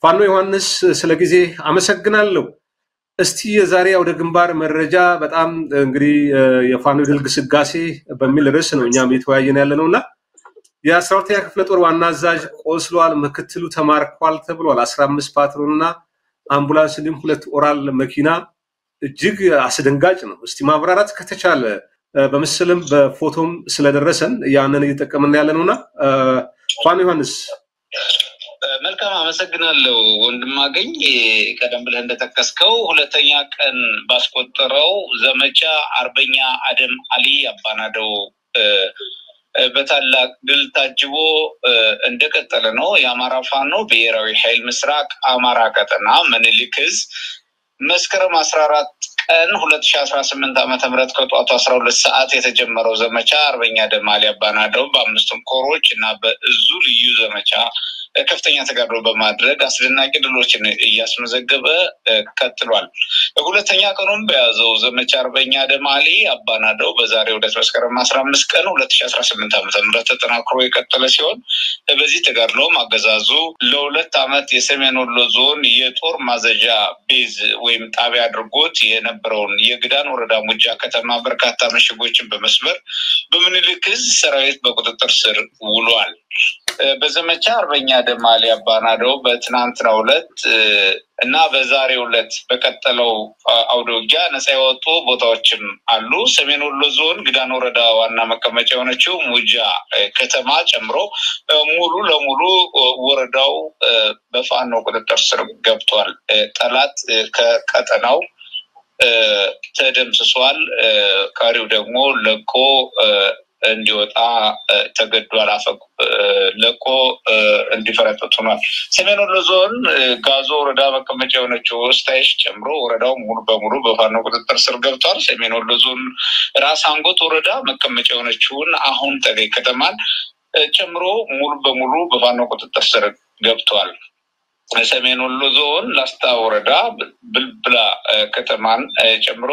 ፋኖ ዮሐንስ ስለ ጊዜ አመሰግናለሁ። እስቲ የዛሬ ወደ ግንባር መረጃ በጣም እንግዲህ የፋኖ ድል ግስጋሴ በሚል ርዕስ ነው እኛም እየተወያየን ያለነውና የ12ኛ ክፍለ ጦር ዋና አዛዥ ቆስሏል፣ ምክትሉ ተማርኳል ተብሏል። 15 ፓትሮልና አምቡላንስ እንዲሁም 2 ኦራል መኪና እጅግ አስደንጋጭ ነው። እስቲ ማብራራት ከተቻለ በምስልም በፎቶም ስለደረሰን ያንን እየተጠቀምን ያለነውና ፋኖ ዮሐንስ መልካም አመሰግናለሁ ወንድማገኝ። ቀደም ብለህ እንደተከስከው ሁለተኛ ቀን ባስቆጠረው ዘመቻ አርበኛ አደም አሊ አባናደው በታላቅ ድል ታጅቦ እንደቀጠለ ነው። የአማራ ፋኖ ብሔራዊ ኃይል ምስራቅ አማራ ቀጠና ምኒልክ ዕዝ መስከረም 14 ቀን 2018 ዓ.ም ከጧቱ 12 ሰዓት የተጀመረው ዘመቻ አርበኛ አደም አሊ አባናደው በአምስቱም ኮሮች እና በእዙ ልዩ ዘመቻ ከፍተኛ ተጋድሎ በማድረግ አስደናቂ ድሎችን እያስመዘገበ ቀጥሏል። ሁለተኛ ቀኑን በያዘው ዘመቻ አርበኛ አደም አሊ አባናደው በዛሬው ዕለት መስከረም 15 ቀን 2018 ዓ.ም ተጠናክሮ የቀጠለ ሲሆን በዚህ ተጋድሎ አገዛዙ ለ2 ዓመት የሰሜን ወሎ ዞን የጦር ማዘዣ ቤዝ ወይም ጣቢያ አድርጎት የነበረውን የግዳን ወረዳ ሙጃ ከተማ በርካታ ምሽጎችን በመስበር በምኒልክ ዕዝ ሰራዊት በቁጥጥር ስር ውሏል። በዘመቻ አርበኛ አደም አሊ አባናደው በትናንትናው ዕለት እና በዛሬው ዕለት በቀጠለው አውደ ውጊያ ነፃ የወጡ ቦታዎችም አሉ። ሰሜን ወሎ ዞን ግዳን ወረዳ ዋና መቀመጫ የሆነችው ሙጃ ከተማ ጨምሮ ሙሉ ለሙሉ ወረዳው በፋኖ ቁጥጥር ስር ገብቷል። ጠላት ከቀጠናው ተደምስሷል። ቀሪው ደግሞ ለቆ እንዲወጣ ተገዷል። ለቆ እንዲፈረጥጥ ሆኗል። ሰሜን ወሎ ዞን ጋዞ ወረዳ መቀመጫ የሆነችው ስታይሽ ጨምሮ ወረዳው ሙሉ በሙሉ በፋኖ ቁጥጥር ስር ገብቷል። ሰሜን ወሎ ዞን ራስ አንጎት ወረዳ መቀመጫ የሆነችውን አሁን ጠገይ ከተማን ጨምሮ ሙሉ በሙሉ በፋኖ ቁጥጥር ስር ገብቷል። ሰሜን ወሎ ዞን ላስታ ወረዳ ብልብላ ከተማን ጨምሮ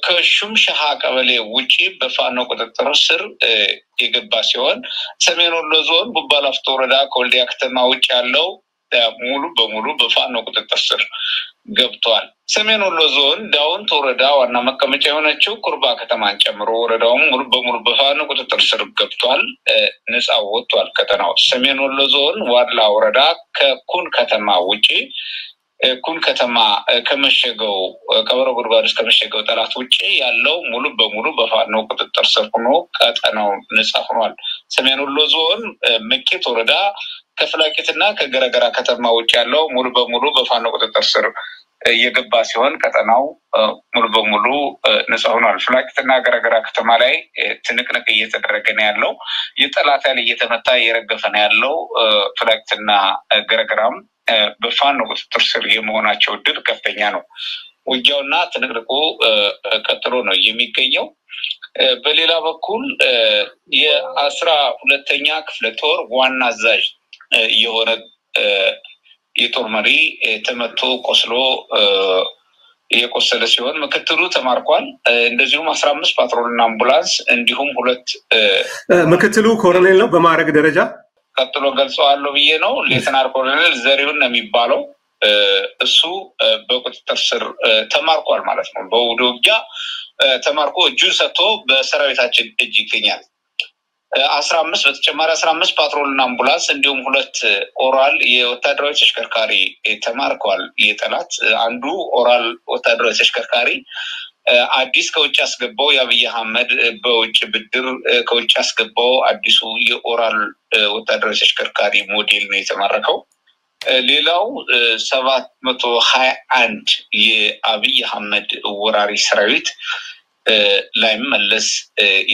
ከሹም ሸሃ ቀበሌ ውጪ በፋኖ ቁጥጥር ስር የገባ ሲሆን ሰሜን ወሎ ዞን ቡባላፍቶ ወረዳ ከወልዲያ ከተማ ውጪ ያለው ሙሉ በሙሉ በፋኖ ቁጥጥር ስር ገብቷል። ሰሜን ወሎ ዞን ዳውንት ወረዳ ዋና መቀመጫ የሆነችው ኩርባ ከተማን ጨምሮ ወረዳው ሙሉ በሙሉ በፋኖ ቁጥጥር ስር ገብቷል። ነፃ ወጥቷል ቀጠናው። ሰሜን ወሎ ዞን ዋድላ ወረዳ ከኩን ከተማ ውጪ ኩን ከተማ ከመሸገው ቀበሮ ጉድጓድ እስከ መሸገው ጠላት ውጪ ያለው ሙሉ በሙሉ በፋኖ ቁጥጥር ስር ሆኖ ቀጠናው ነፃ ሆኗል። ሰሜን ወሎ ዞን መቄት ወረዳ ከፍላቂትና ከገረገራ ከተማ ውጪ ያለው ሙሉ በሙሉ በፋኖ ቁጥጥር ስር የገባ ሲሆን ቀጠናው ሙሉ በሙሉ ነፃ ሆኗል። ፍላቂትና ገረገራ ከተማ ላይ ትንቅንቅ እየተደረገ ነው ያለው። የጠላት ኃይል እየተመታ እየረገፈ ነው ያለው። ፍላቂትና ገረገራም በፋኖ ቁጥጥር ስር የመሆናቸው እድል ከፍተኛ ነው። ውጊያውና ትንቅንቁ ቀጥሎ ነው የሚገኘው። በሌላ በኩል የ12ኛ ክፍለ ጦር ዋና አዛዥ የሆነ የጦር መሪ ተመቶ ቆስሎ የቆሰለ ሲሆን ምክትሉ ተማርኳል። እንደዚሁም 15 ፓትሮልና አምቡላንስ እንዲሁም 2 ምክትሉ ኮሎኔል ነው በማዕረግ ደረጃ ቀጥሎ ገልጸዋለሁ ብዬ ነው። ሌተናል ኮሎኔል ዘሪሁን ነው የሚባለው። እሱ በቁጥጥር ስር ተማርኳል ማለት ነው። በውጊያ ውጊያ ተማርኮ እጁን ሰጥቶ በሰራዊታችን እጅ ይገኛል። 15 በተጨማሪ 15 ፓትሮልና አምቡላንስ እንዲሁም 2 ኦራል የወታደራዊ ተሽከርካሪ ተማርኳል። የጠላት አንዱ ኦራል ወታደራዊ ተሽከርካሪ አዲስ ከውጭ አስገባው የአብይ አህመድ በውጭ ብድር ከውጭ አስገባው አዲሱ የኦራል ወታደራዊ ተሽከርካሪ ሞዴል ነው የተማረከው። ሌላው 721 የአብይ አህመድ ወራሪ ሰራዊት ላይ መለስ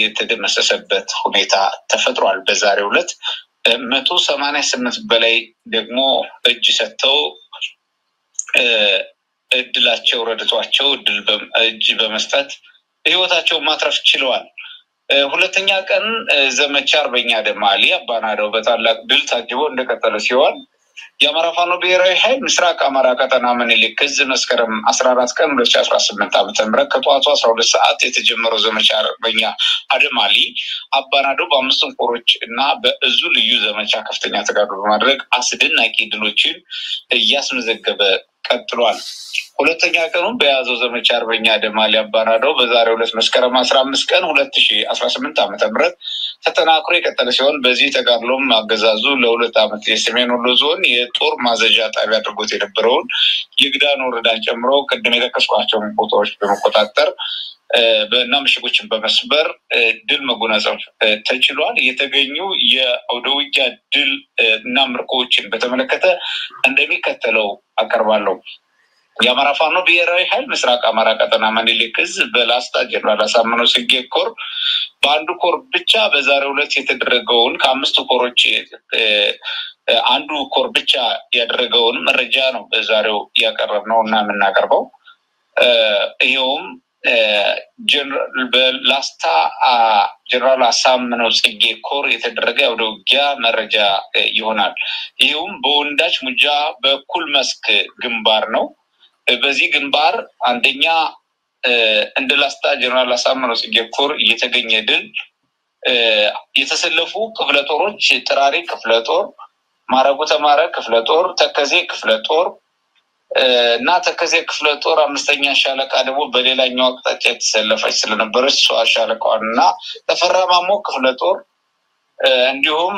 የተደመሰሰበት ሁኔታ ተፈጥሯል። በዛሬው ዕለት 188 በላይ ደግሞ እጅ ሰጥተው እድላቸው ረድቷቸው እጅ በመስጠት ህይወታቸውን ማትረፍ ችለዋል። ሁለተኛ ቀን ዘመቻ አርበኛ አደም አሊ አባናደው በታላቅ ድል ታጅቦ እንደቀጠለ ሲሆን የአማራ ፋኖ ብሔራዊ ኃይል ምስራቅ አማራ ቀጠና ምኒልክ ዕዝ መስከረም 14 ቀን 2018 ዓ.ም ከጠዋቱ 12 ሰዓት የተጀመረው ዘመቻ አርበኛ አደማሊ አባናዶ በአምስቱም ኮሮች እና በእዙ ልዩ ዘመቻ ከፍተኛ ተጋድሎ በማድረግ አስደናቂ ድሎችን እያስመዘገበ ቀጥሏል። ሁለተኛ ቀኑን በያዘው ዘመቻ አርበኛ አደማሊ አባናዶ በዛሬው ዕለት መስከረም 15 ቀን 2018 ዓ.ም ተጠናክሮ የቀጠለ ሲሆን በዚህ ተጋድሎም አገዛዙ ለሁለት ዓመት የሰሜን ወሎ ዞን የጦር ማዘዣ ጣቢያ አድርጎት የነበረውን የግዳን ወረዳን ጨምሮ ቅድም የጠቀስኳቸውን ቦታዎች በመቆጣጠር በእና ምሽጎችን በመስበር ድል መጎናጸፍ ተችሏል። የተገኙ የአውደ ውጊያ ድል እና ምርኮችን በተመለከተ እንደሚከተለው አቀርባለሁ። የአማራ ፋኖ ብሔራዊ ኃይል ምስራቅ አማራ ቀጠና ምኒልክ ዕዝ በላስታ ጀነራል አሳምነው ጽጌ ኮር በአንዱ ኮር ብቻ በዛሬው ዕለት የተደረገውን ከአምስቱ ኮሮች አንዱ ኮር ብቻ ያደረገውን መረጃ ነው በዛሬው ያቀረብነው እና የምናቀርበው። ይሄውም በላስታ ጀነራል አሳምነው ጽጌ ኮር የተደረገ ያውደ ውጊያ መረጃ ይሆናል። ይሄውም በወንዳች ሙጃ በኩል መስክ ግንባር ነው። በዚህ ግንባር አንደኛ እንደ ላስታ ጀነራል አሳምነው ጽጌ ኮር የተገኘ ድል የተሰለፉ ክፍለ ጦሮች ጥራሪ ክፍለ ጦር፣ ማረጉ ተማረ ክፍለ ጦር፣ ተከዜ ክፍለ ጦር እና ተከዜ ክፍለ ጦር አምስተኛ ሻለቃ ደግሞ በሌላኛው አቅጣጫ የተሰለፈች ስለነበረች ሷ ሻለቃውና ተፈራማሞ ክፍለ ጦር እንዲሁም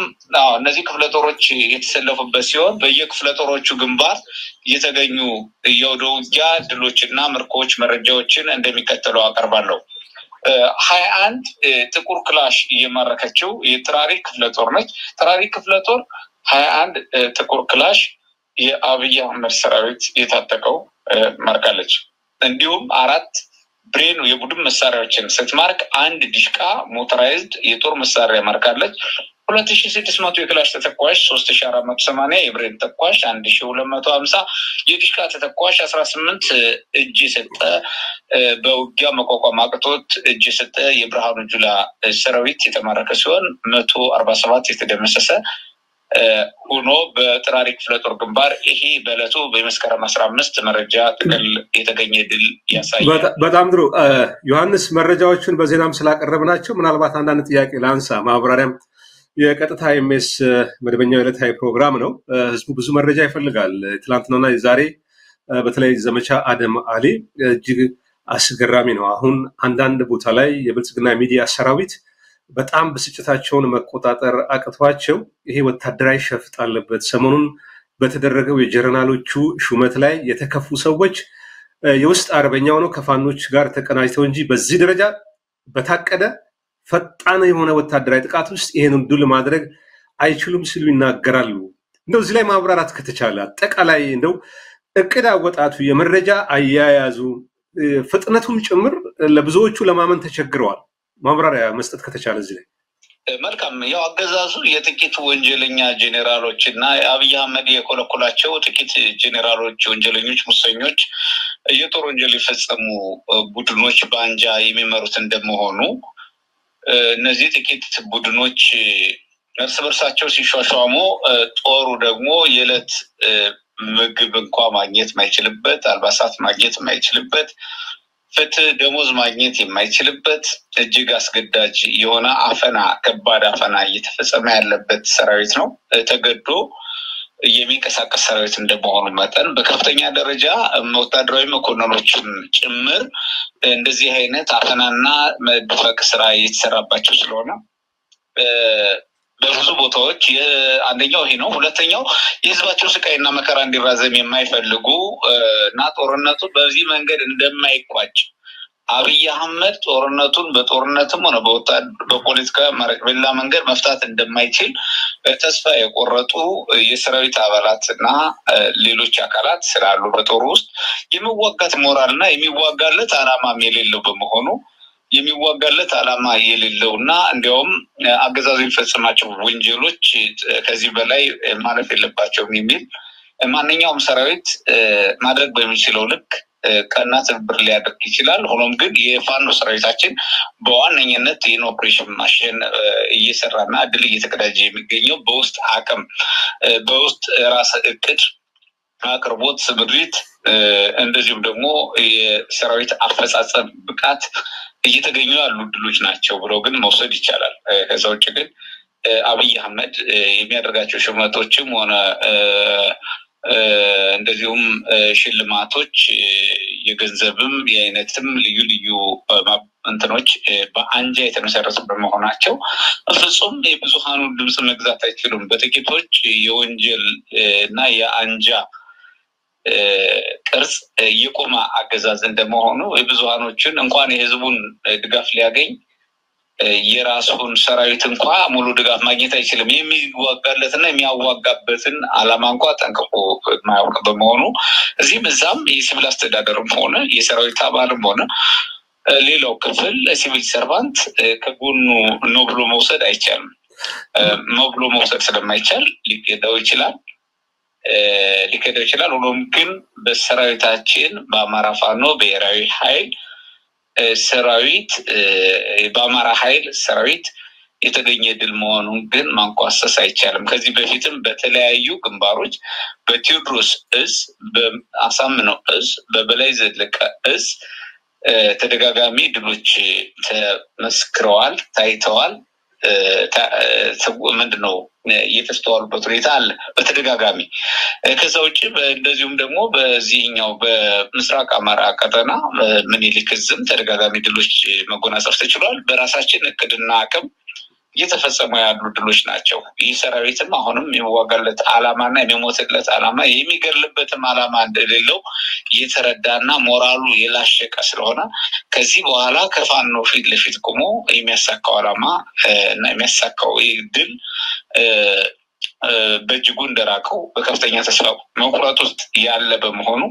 እነዚህ ክፍለ ጦሮች የተሰለፉበት ሲሆን በየክፍለ ጦሮቹ ግንባር የተገኙ የአውደ ውጊያ ድሎችና ምርኮች መረጃዎችን እንደሚከተለው አቀርባለሁ። 21 ጥቁር ክላሽ እየማረከችው የጥራሪ ክፍለ ጦር ነች። ጥራሪ ክፍለ ጦር 21 ጥቁር ክላሽ የአብይ አህመድ ሰራዊት የታጠቀው ማርካለች። እንዲሁም 4 ብሬን የቡድን መሳሪያዎችን ስትማርክ 1 ዲሽቃ ሞተራይዝድ የጦር መሳሪያ ማርካለች። 2600 የክላሽ ተተኳሽ፣ 3480 የብሬን ተተኳሽ፣ 1250 የዲሽቃ ተተኳሽ፣ 18 እጅ ሰጠ በውጊያ መቋቋም አቅቶት እጅ ሰጠ የብርሃኑ ጁላ ሰራዊት የተማረከ ሲሆን 147 የተደመሰሰ ሆኖ በጥራሪ ክፍለ ጦር ግንባር ይሄ በለቱ በመስከረም 15 መረጃ ጥቅል የተገኘ ድል ያሳያል። በጣም ጥሩ ዮሐንስ፣ መረጃዎችን በዜናም ስላቀረብናቸው ምናልባት አንዳንድ ጥያቄ ላንሳ። ማብራሪያም የቀጥታ ኤምኤስ መደበኛው ዕለታዊ ፕሮግራም ነው። ህዝቡ ብዙ መረጃ ይፈልጋል። ትላንትናና ዛሬ በተለይ ዘመቻ አደማሊ እጅግ አስገራሚ ነው። አሁን አንዳንድ ቦታ ላይ የብልጽግና ሚዲያ ሰራዊት በጣም ብስጭታቸውን መቆጣጠር አቅቷቸው ይሄ ወታደራዊ ሸፍጥ አለበት። ሰሞኑን በተደረገው የጀነራሎቹ ሹመት ላይ የተከፉ ሰዎች የውስጥ አርበኛው ነው ከፋኖች ጋር ተቀናጅተው እንጂ በዚህ ደረጃ በታቀደ ፈጣን የሆነ ወታደራዊ ጥቃት ውስጥ ይሄንን ድል ማድረግ አይችሉም ሲሉ ይናገራሉ። እንደው እዚህ ላይ ማብራራት ከተቻለ አጠቃላይ እንደው እቅድ አወጣቱ፣ የመረጃ አያያዙ፣ ፍጥነቱም ጭምር ለብዙዎቹ ለማመን ተቸግረዋል። ማብራሪያ መስጠት ከተቻለ እዚህ ላይ መልካም። ያው አገዛዙ የጥቂት ወንጀለኛ ጄኔራሎች እና አብይ አህመድ የኮለኮላቸው ጥቂት ጄኔራሎች፣ ወንጀለኞች፣ ሙሰኞች፣ የጦር ወንጀል የፈጸሙ ቡድኖች ባንጃ የሚመሩት እንደመሆኑ እነዚህ ጥቂት ቡድኖች እርስ በርሳቸው ሲሿሿሙ ጦሩ ደግሞ የዕለት ምግብ እንኳን ማግኘት የማይችልበት፣ አልባሳት ማግኘት የማይችልበት፣ ፍትህ ደሞዝ ማግኘት የማይችልበት እጅግ አስገዳጅ የሆነ አፈና፣ ከባድ አፈና እየተፈጸመ ያለበት ሰራዊት ነው። ተገዶ የሚንቀሳቀስ ሰራዊት እንደመሆኑ መጠን በከፍተኛ ደረጃ ወታደራዊ መኮንኖችም ጭምር እንደዚህ አይነት አፈናና መድፈቅ ስራ እየተሰራባቸው ስለሆነ በብዙ ቦታዎች አንደኛው ይሄ ነው። ሁለተኛው የህዝባቸው ስቃይና መከራ እንዲራዘም የማይፈልጉ እና ጦርነቱ በዚህ መንገድ እንደማይቋጭ አብይ አህመድ ጦርነቱን በጦርነትም ሆነ በፖለቲካ በሌላ መንገድ መፍታት እንደማይችል ተስፋ የቆረጡ የሰራዊት አባላትና ሌሎች አካላት ስላሉ በጦሩ ውስጥ የሚዋጋት ሞራልና የሚዋጋለት አላማም የሌለው በመሆኑ የሚዋጋለት አላማ የሌለውና እንዲያውም አገዛዙ የሚፈጽማቸው ወንጀሎች ከዚህ በላይ ማለፍ የለባቸውም የሚል ማንኛውም ሰራዊት ማድረግ በሚችለው ልክ ቀና ትብብር ሊያደርግ ይችላል። ሆኖም ግን የፋኖ ሰራዊታችን በዋነኝነት ይህን ኦፕሬሽን ማሽን እየሰራና ድል እየተቀዳጀ የሚገኘው በውስጥ አቅም በውስጥ ራስ እቅድ አቅርቦት ስምሪት እንደዚሁም ደግሞ የሰራዊት አፈጻጸም ብቃት እየተገኙ ያሉ ድሎች ናቸው ብሎ ግን መውሰድ ይቻላል። ከዛ ውጭ ግን አብይ አህመድ የሚያደርጋቸው ሽመቶችም ሆነ እንደዚሁም ሽልማቶች የገንዘብም የአይነትም ልዩ ልዩ እንትኖች በአንጃ የተመሰረቱ በመሆናቸው ፍጹም የብዙሃኑ ድምጽ መግዛት አይችሉም። በጥቂቶች የወንጀል እና የአንጃ ቅርጽ የቆመ አገዛዝ እንደመሆኑ የብዙሃኖችን እንኳን የህዝቡን ድጋፍ ሊያገኝ የራሱን ሰራዊት እንኳን ሙሉ ድጋፍ ማግኘት አይችልም። የሚዋጋለትና የሚያዋጋበትን አላማ እንኳን ጠንቅቆ ማያውቅ በመሆኑ እዚህም እዛም የሲቪል አስተዳደርም ሆነ የሰራዊት አባልም ሆነ ሌላው ክፍል ሲቪል ሰርቫንት ከጎኑ ነው ብሎ መውሰድ አይቻልም። ነው ብሎ መውሰድ ስለማይቻል ሊከዳው ይችላል። ሆኖም ግን በሰራዊታችን በአማራ ፋኖ ብሔራዊ ኃይል ሰራዊት በአማራ ኃይል ሰራዊት የተገኘ ድል መሆኑን ግን ማንቋሰስ አይቻልም። ከዚህ በፊትም በተለያዩ ግንባሮች በቴዎድሮስ እዝ በአሳምነው እዝ በበላይ ዘለቀ እዝ ተደጋጋሚ ድሎች ተመስክረዋል ታይተዋል። ምንድነው የተስተዋሉበት ሁኔታ አለ በተደጋጋሚ። ከዛ ውጪ እንደዚሁም ደግሞ በዚህኛው በምስራቅ አማራ ቀጠና ምኒልክ እዝም ተደጋጋሚ ድሎች መጎናጸፍ ተችሏል። በራሳችን እቅድና አቅም እየተፈጸሙ ያሉ ድሎች ናቸው። ይህ ሰራዊትም አሁንም የሚዋጋለት አላማና የሚሞትለት አላማ የሚገርልበትም አላማ እንደሌለው እየተረዳና ሞራሉ የላሸቀ ስለሆነ ከዚህ በኋላ ከፋኖ ፊት ለፊት ቆሞ የሚያሳካው አላማ እና የሚያሳካው ድል በእጅጉ እንደራቀው በከፍተኛ ተስፋ መቁረጥ ውስጥ ያለ በመሆኑ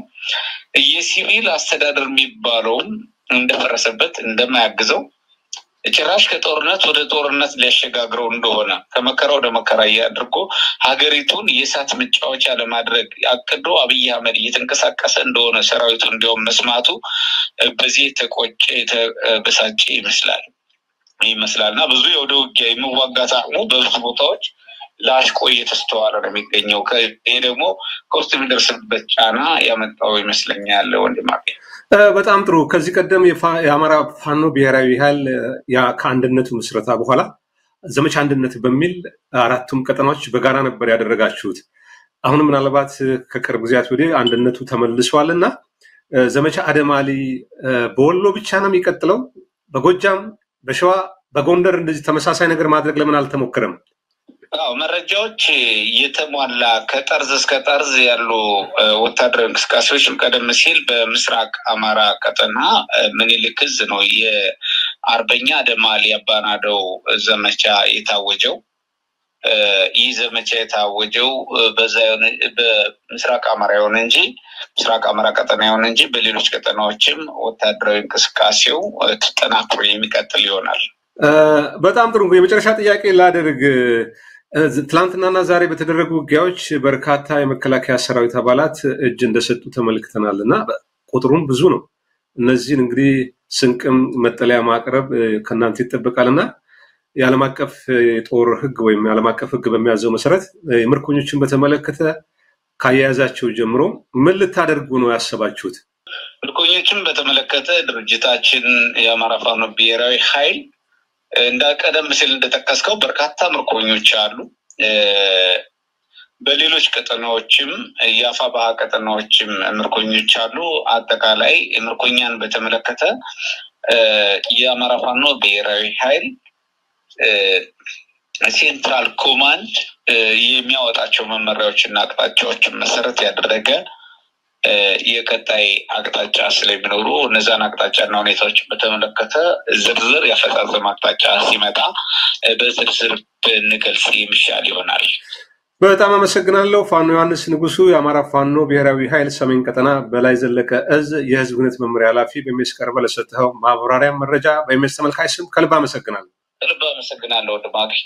የሲቪል አስተዳደር የሚባለውም እንደፈረሰበት እንደማያግዘው ጭራሽ ከጦርነት ወደ ጦርነት ሊያሸጋግረው እንደሆነ ከመከራ ወደ መከራ ያድርጎ ሀገሪቱን የእሳት መጫወቻ ለማድረግ አቅዶ አብይ አህመድ እየተንቀሳቀሰ እንደሆነ ሰራዊቱ እንዲያውም መስማቱ በዚህ ተቆጨ ተበሳጨ ይመስላልና ብዙ የወደ ውጊያ የሚዋጋት አቅሙ በብዙ ቦታዎች ላሽቆ እየተስተዋለ ነው የሚገኘው። ይሄ ደግሞ ከውስጥ የሚደርስበት ጫና ያመጣው ይመስለኛል ወንድማዬ። በጣም ጥሩ። ከዚህ ቀደም የአማራ ፋኖ ብሔራዊ ኃይል ከአንድነቱ ምስረታ በኋላ ዘመቻ አንድነት በሚል አራቱም ቀጠናዎች በጋራ ነበር ያደረጋችሁት። አሁን ምናልባት ከቅርብ ጊዜያት ወዲህ አንድነቱ ተመልሷልና ዘመቻ አደማሊ በወሎ ብቻ ነው የሚቀጥለው? በጎጃም፣ በሸዋ፣ በጎንደር እንደዚህ ተመሳሳይ ነገር ማድረግ ለምን አልተሞከረም? መረጃዎች የተሟላ ከጠርዝ እስከ ጠርዝ ያሉ ወታደራዊ እንቅስቃሴዎችም ቀደም ሲል በምስራቅ አማራ ቀጠና ምኒልክ እዝ ነው የአርበኛ አደማሊ አባናደው ዘመቻ የታወጀው። ይህ ዘመቻ የታወጀው በምስራቅ አማራ ይሆን እንጂ ምስራቅ አማራ ቀጠና ይሆን እንጂ በሌሎች ቀጠናዎችም ወታደራዊ እንቅስቃሴው ተጠናክሮ የሚቀጥል ይሆናል። በጣም ጥሩ። የመጨረሻ ጥያቄ ላደርግ። ትላንትናና ዛሬ በተደረጉ ውጊያዎች በርካታ የመከላከያ ሰራዊት አባላት እጅ እንደሰጡ ተመልክተናልና ቁጥሩም ብዙ ነው። እነዚህን እንግዲህ ስንቅም መጠለያ ማቅረብ ከናንተ ይጠበቃልና የዓለም አቀፍ የጦር ህግ ወይም የዓለም አቀፍ ህግ በሚያዘው መሰረት ምርኮኞችን በተመለከተ ካያያዛቸው ጀምሮ ምን ልታደርጉ ነው ያሰባችሁት? ምርኮኞችን በተመለከተ ድርጅታችን የአማራ ፋኖ ብሔራዊ ኃይል እንደቀደም ሲል እንደተጠቀስከው በርካታ ምርኮኞች አሉ። በሌሎች ቀጠናዎችም የአፋባሃ ቀጠናዎችም ምርኮኞች አሉ። አጠቃላይ ምርኮኛን በተመለከተ የአማራ ፋኖ ብሔራዊ ኃይል ሴንትራል ኮማንድ የሚያወጣቸው መመሪያዎችና አቅጣጫዎችን መሰረት ያደረገ የቀጣይ አቅጣጫ ስለሚኖሩ እነዛን አቅጣጫና ሁኔታዎችን በተመለከተ ዝርዝር ያፈጻጸም አቅጣጫ ሲመጣ በዝርዝር ብንገልጽ የሚሻል ይሆናል። በጣም አመሰግናለሁ። ፋኖ ዮሐንስ ንጉሱ የአማራ ፋኖ ብሔራዊ ኃይል ሰሜን ቀጠና በላይ ዘለቀ እዝ የህዝብ ግንኙነት መምሪያ ኃላፊ በሚስ ቀርበ ለሰጠው ማብራሪያ መረጃ በሚስ ተመልካች ስም ከልብ አመሰግናለሁ። ከልብ አመሰግናለሁ ወንድማገኝ።